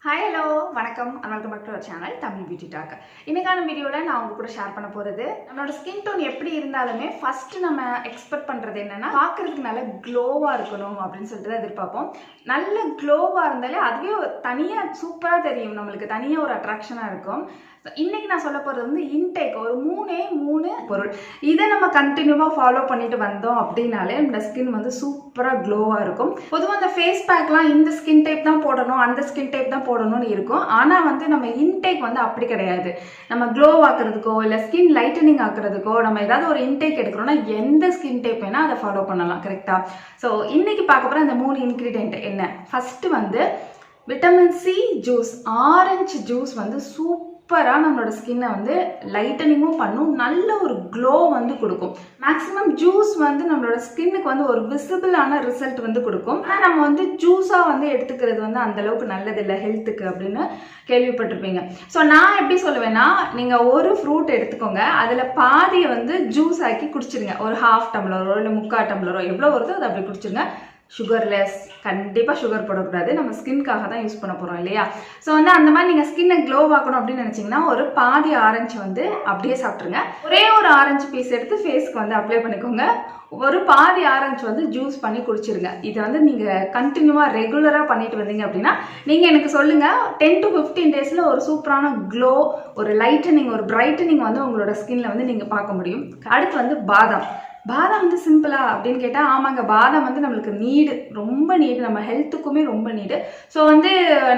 Hi hello வணக்கம் and welcome back to our channel Tamil beauty talk. இன்னைக்கான வீடியோவில் நான் உங்க கூட ஷேர் பண்ண போகிறது நம்மளோட ஸ்கின் டோன் எப்படி இருந்தாலுமே ஃபர்ஸ்ட் நம்ம எக்ஸ்பெக்ட் பண்ணுறது என்னன்னா பார்க்கறதுக்கு நல்ல க்ளோவாக இருக்கணும் அப்படின்னு சொல்லிட்டு தான் எதிர்பார்ப்போம். நல்ல க்ளோவாக இருந்தாலே அதுவே தனியாக சூப்பராக தெரியும், நம்மளுக்கு தனியாக ஒரு அட்ராக்ஷனாக இருக்கும். இன்னைக்கு நான் சொல்ல போகிறது வந்து இன்டேக் ஒரு மூணு பொருள். இதை நம்ம கண்டினியூவாக ஃபாலோ பண்ணிட்டு வந்தோம் அப்படின்னாலே நம்ம ஸ்கின் வந்து சூப்பராக க்ளோவாக இருக்கும். பொதுவாக அந்த ஃபேஸ் பேக்லாம் இந்த ஸ்கின் டைப் தான் போடணும், அந்த ஸ்கின் டைப் தான் போடணும்னு இருக்கும். ஆனால் வந்து நம்ம இன்டேக் வந்து அப்படி கிடையாது. நம்ம க்ளோ ஆக்குறதுக்கோ இல்லை ஸ்கின் லைட்டனிங் ஆக்குறதுக்கோ நம்ம ஏதாவது ஒரு இன்டேக் எடுக்கிறோம்னா எந்த ஸ்கின் டைப் வேணால் அதை ஃபாலோ பண்ணலாம். கரெக்டாக? ஸோ இன்னைக்கு பார்க்க போகிற அந்த 3 இன்க்ரீடியன்ட் என்ன? ஃபர்ஸ்ட் வந்து vitamin C juice. Orange juice வந்து சூப்பராக நம்மளோட ஸ்கின்னை வந்து லைட்டனிங்கும் பண்ணும், நல்ல ஒரு க்ளோ வந்து கொடுக்கும். மேக்ஸிமம் ஜூஸ் வந்து நம்மளோட ஸ்கின்னுக்கு வந்து ஒரு விசிபிளான ரிசல்ட் வந்து கொடுக்கும். ஆனால் நம்ம வந்து ஜூஸாக வந்து எடுத்துக்கிறது வந்து அந்தளவுக்கு நல்லதில்லை ஹெல்த்துக்கு அப்படின்னு கேள்விப்பட்டிருப்பீங்க. ஸோ நான் எப்படி சொல்லுவேன்னா, நீங்கள் ஒரு ஃப்ரூட் எடுத்துக்கோங்க, அதில் பாதியை வந்து ஜூஸ் ஆக்கி குடிச்சிருங்க. ஒரு 1/2 டம்ளரோ இல்லை 3/4 டம்ளரோ எவ்வளோ வருதோ அதை அப்படி குடிச்சிருங்க. சுகர்லெஸ், கண்டிப்பாக சுகர் போடக்கூடாது, நம்ம ஸ்கின்காக தான் யூஸ் பண்ண போகிறோம் இல்லையா? ஸோ வந்து அந்த மாதிரி நீங்கள் ஸ்கின்னை க்ளோ ஆக்கணும் அப்படின்னு நினச்சிங்கன்னா ஒரு பாதி ஆரஞ்சு வந்து அப்படியே சாப்பிட்ருங்க. ஒரே ஒரு ஆரஞ்சு பீஸ் எடுத்து ஃபேஸ்க்கு வந்து அப்ளை பண்ணிக்கோங்க. ஒரு பாதி ஆரஞ்சு வந்து ஜூஸ் பண்ணி குடிச்சிருங்க. இதை வந்து நீங்கள் கண்டினியூவாக ரெகுலராக பண்ணிட்டு வந்தீங்க அப்படின்னா நீங்கள் எனக்கு சொல்லுங்கள், 10 to 15 டேஸில் ஒரு சூப்பரான க்ளோ, ஒரு லைட்டனிங், ஒரு பிரைட்டனிங் வந்து உங்களோட ஸ்கின்ல வந்து நீங்கள் பார்க்க முடியும். அடுத்து வந்து பாதாம். பாதாம் வந்து சிம்பிளா அப்படின்னு கேட்டால் ஆமாங்க, பாதாம் வந்து நம்மளுக்கு நீடு, ரொம்ப நீடு, நம்ம ஹெல்த்துக்குமே ரொம்ப நீடு. ஸோ வந்து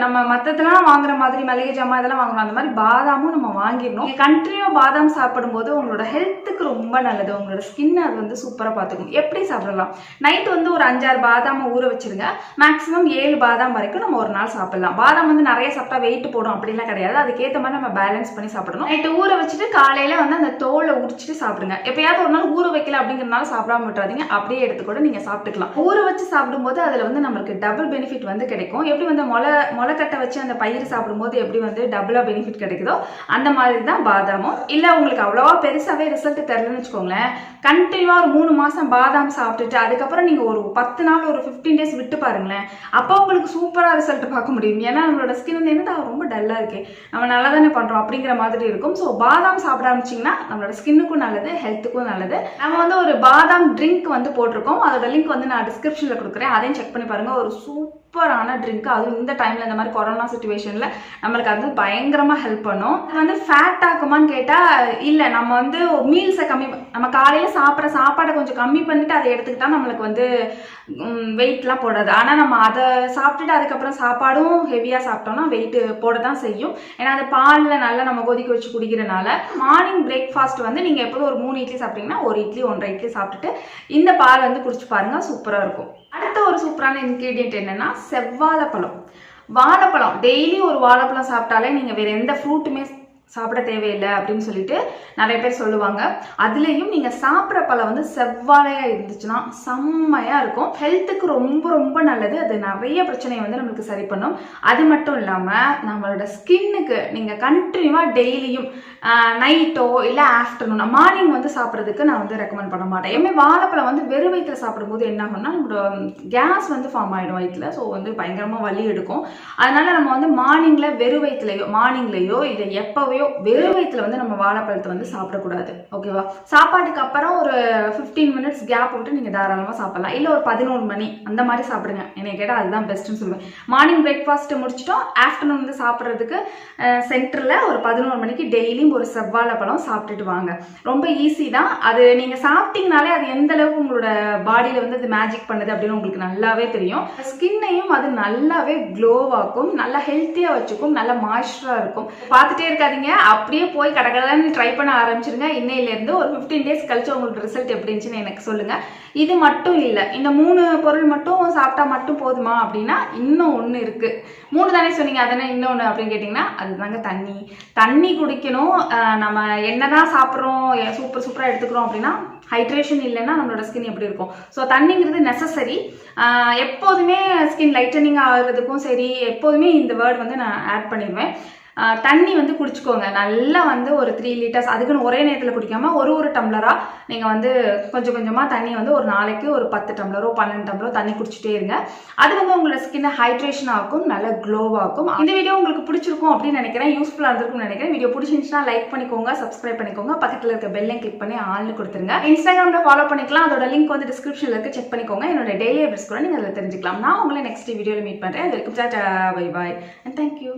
நம்ம மற்றதெல்லாம் வாங்குற மாதிரி மளிகை ஜாமான் இதெல்லாம் வாங்கணும், அந்த மாதிரி பாதாமும் நம்ம வாங்கிடணும். கண்டினியூவாக பாதாம் சாப்பிடும்போது உங்களோட ஹெல்த்துக்கு ரொம்ப நல்லது, உங்களோட ஸ்கின் அது வந்து சூப்பராக பார்த்துக்கும். எப்படி சாப்பிடலாம்? நைட்டு வந்து ஒரு 5-6 பாதாம் ஊற வச்சிருங்க. மேக்ஸிமம் 7 பாதாம் வரைக்கும் நம்ம ஒரு நாள் சாப்பிடலாம். பாதாம் வந்து நிறைய சாப்பிட்டா வெயிட் போடும் அப்படின்லாம் கிடையாது, அதுக்கேற்ற மாதிரி நம்ம பேலன்ஸ் பண்ணி சாப்பிடணும். நைட்டு ஊற வச்சுட்டு காலையில வந்து அந்த தோலை உரிச்சிட்டு சாப்பிடுங்க. எப்பயாவது ஒரு நாள் ஊற வைக்கல அப்படிங்கிறனால சாப்பிடாம விட்டுறாதீங்க, அப்படியே எடுத்து கூட நீங்க சாப்பிட்டுக்கலாம். ஊற வச்சு சாப்பிடும்போது அதுல வந்து நம்மளுக்கு டபுள் பெனிஃபிட் வந்து கிடைக்கும். எப்படி வந்து முளைக்கட்டை வச்சு அந்த பயிர் சாப்பிடும்போது எப்படி வந்து டபுளா பெனிஃபிட் கிடைக்குதோ அந்த மாதிரி தான் பாதாமும். இல்ல உங்களுக்கு அவ்வளவா பெருசாவே ரிசல்ட் தெரியலன்னு வச்சுக்கோங்களேன், கண்டினியூவா ஒரு 3 மாசம் பாதாம் சாப்பிட்டுட்டு அதுக்கப்புறம் நீங்க ஒரு 10 நாள் ஒரு 15 டேஸ் விட்டு பாருங்களேன், அப்போ உங்களுக்கு சூப்பரா ரிசல்ட் பார்க்க முடியும். ஏன்னா நம்மளோட ஸ்கின் வந்து என்னடா ரொம்ப டல்லா இருக்கு, நம்ம நல்லா தானே பண்றோம் அப்படிங்கிற மாதிரி இருக்கும். ஸோ பாதாம் சாப்பிட ஆரம்பிச்சிங்கன்னா நம்மளோட ஸ்கின்னுக்கும் நல்லது, ஹெல்த்துக்கும் நல்லது. நம்ம வந்து ஒரு பாதாம் ட்ரிங்க் வந்து போட்டிருக்கோம், அதோட லிங்க் வந்து நான் டிஸ்கிரிப்ஷன்ல கொடுக்குறேன், அதையும் செக் பண்ணி பாருங்க. ஒரு சூப்பரான ட்ரிங்க், அதுவும் இந்த டைம்ல இந்த மாதிரி கொரோனா சிச்சுவேஷன்ல நம்மளுக்கு அது பயங்கரமா ஹெல்ப் பண்ணும். அது வந்து ஃபேட் ஆக்குமான்னு கேட்டா இல்ல, நம்ம வந்து மீல்ஸை நம்ம காலையில சாப்பிட்ற சாப்பாடை கொஞ்சம் கம்மி பண்ணிட்டு அதை எடுத்துக்கிட்டா நம்மளுக்கு வந்து வெயிட்லாம் போடாது. ஆனா நம்ம அதை சாப்பிட்டுட்டு அதுக்கப்புறம் சாப்பாடும் ஹெவியா சாப்பிட்டோம்னா வெயிட் போட தான் செய்யும். ஏன்னா அது பால்ல நல்லா நம்ம கொதிக்க வச்சு குடிக்கிறனால. மார்னிங் பிரேக்ஃபாஸ்ட் வந்து நீங்க எப்போதும் ஒரு 3 இட்லி சாப்பிட்டீங்கன்னா 1 இட்லி 1.5 இட்லி சாப்பிட்டுட்டு இந்த பால் வந்து குடிச்சு பாருங்க, சூப்பரா இருக்கும். அடுத்த ஒரு சூப்பரான இன்கிரீடியன்ட் என்னன்னா செவ்வாழைப்பழம். வாழைப்பழம் டெய்லி ஒரு வாழைப்பழம் சாப்பிட்டாலே நீங்க வேற எந்த ஃப்ரூட்டுமே சாப்பிட தேவையில்லை அப்படின்னு சொல்லிட்டு நிறைய பேர் சொல்லுவாங்க. அதுலேயும் நீங்கள் சாப்பிட்ற பழம் வந்து செவ்வாழையா இருந்துச்சுன்னா செம்மையா இருக்கும், ஹெல்த்துக்கு ரொம்ப ரொம்ப நல்லது. அது நிறைய பிரச்சனையை வந்து நம்மளுக்கு சரி பண்ணும். அது மட்டும் இல்லாமல் நம்மளோட ஸ்கின்னுக்கு நீங்கள் கண்டினியூவாக டெய்லியும் நைட்டோ இல்லை ஆஃப்டர்நூன், மார்னிங் வந்து சாப்பிட்றதுக்கு நான் வந்து ரெக்கமெண்ட் பண்ண மாட்டேன். எப்பவுமே வாழைப்பழம் வந்து வெறும் வயிற்றில் சாப்பிடும்போது என்ன ஆகும்னா நம்மளோட கேஸ் வந்து ஃபார்ம் ஆகிடும் வயிற்றில். ஸோ வந்து பயங்கரமாக வலி எடுக்கும். அதனால நம்ம வந்து மார்னிங்கில் வெறும் வயிற்றுலையோ மார்னிங்லேயோ இல்லை எப்போவே வெறும் வயிற்றுல வந்து நம்ம வாழைப்பழத்தை வந்து சாப்பிடக்கூடாது. ஓகேவா? சாப்பாட்டுக்கு அப்புறம் ஒரு 15 மினிட்ஸ் கேப் விட்டு நீங்க தாராளமா சாப்பிடலாம். இல்ல ஒரு 11 மணி அந்த மாதிரி சாப்பிடுங்க. என்னை கேட்டா அதுதான் பெஸ்ட்னு சொல்லுவேன். மார்னிங் பிரேக்ஃபாஸ்ட் முடிச்சிட்டோம், ஆஃப்டர்நூன் வந்து சாப்பிட்றதுக்கு சென்டர்ல ஒரு 11 மணிக்கு டெய்லியும் ஒரு செவ்வாழைப்பழம் சாப்பிட்டுட்டு வாங்க. ரொம்ப ஈஸி தான். அது நீங்க சாப்பிட்டீங்கனாலே அது எந்த அளவுக்கு உங்களோட பாடியில வந்து அது மேஜிக் பண்ணுது அப்படின்னு உங்களுக்கு நல்லாவே தெரியும். ஸ்கின்னையும் அது நல்லாவே க்ளோவாக்கும், நல்லா ஹெல்த்தியா வச்சுக்கும், நல்ல மாய்ஸ்சரா இருக்கும். பார்த்துட்டே இருக்காதீங்க, அப்படியே போய் கடகடன்னு ட்ரை பண்ண ஆரம்பிச்சிருங்க. இன்னையிலேருந்து ஒரு 15 டேஸ் கழிச்சு உங்களுக்கு ரிசல்ட் எப்படி இருந்துச்சுன்னு எனக்கு சொல்லுங்க. இது மட்டும் இல்லை, இந்த 3 பொருள் மட்டும் சாப்பிட்டா மட்டும் போதுமா அப்படின்னா இன்னும் ஒன்று இருக்கு. 3 தானே சொன்னீங்க, அதனால இன்னொன்று அப்படின்னு கேட்டிங்கன்னா அதுதாங்க தண்ணி. தண்ணி குடிக்கணும். நம்ம என்னதான் சாப்பிட்றோம், சூப்பராக எடுத்துக்கிறோம் அப்படின்னா ஹைட்ரேஷன் இல்லைன்னா நம்மளோட ஸ்கின் எப்படி இருக்கும்? ஸோ தண்ணிங்கிறது நெசசரி. எப்போதுமே ஸ்கின் லைட்டனிங் ஆகிறதுக்கும் சரி, எப்போதுமே இந்த வேர்ட் வந்து நான் ஆட் பண்ணிடுவேன். தண்ணி வந்து குடிச்சுக்கோங்க. நல்லா வந்து ஒரு 3 லிட்டர்ஸ், அதுக்குன்னு ஒரே நேரத்தில் குடிக்காமல் ஒரு டம்ளராக நீங்கள் வந்து கொஞ்சம் கொஞ்சமாக தண்ணி வந்து ஒரு நாளைக்கு ஒரு 10 டம்ளரோ 12 டம்ளரோ தண்ணி குடிச்சிட்டே இருங்க. அது வந்து உங்களோட ஸ்கின்னை ஹைட்ரேஷன் ஆகும், நல்ல க்ளோவாகும். இந்த வீடியோ உங்களுக்கு பிடிச்சிருக்கும் அப்படின்னு நினைக்கிறேன், யூஸ்ஃபுல்லாக இருந்திருக்கும்னு நினைக்கிறேன். வீடியோ பிடிச்சிருந்துச்சுன்னா லைக் பண்ணிக்கோங்க, சப்ஸ்கிரைப் பண்ணிக்கோங்க, பக்கத்தில் இருக்க பெல்லையும் கிளிக் பண்ணி ஆல்னு கொடுத்துருங்க. இன்ஸ்டாகிராமில் ஃபாலோ பண்ணிக்கலாம், அதோட லிங்க் வந்து டிஸ்கிரிப்ஷனில் இருக்கு, செக் பண்ணிக்கோங்க. என்னோட டெய்லி அப்டேட்ஸ் கூட நீங்கள் அதில் தெரிஞ்சுக்கலாம். நான் உங்களை நெக்ஸ்ட் வீடியோவில் மீட் பண்ணுறேன். அது வரைக்கும் Tata, bye bye and thank you.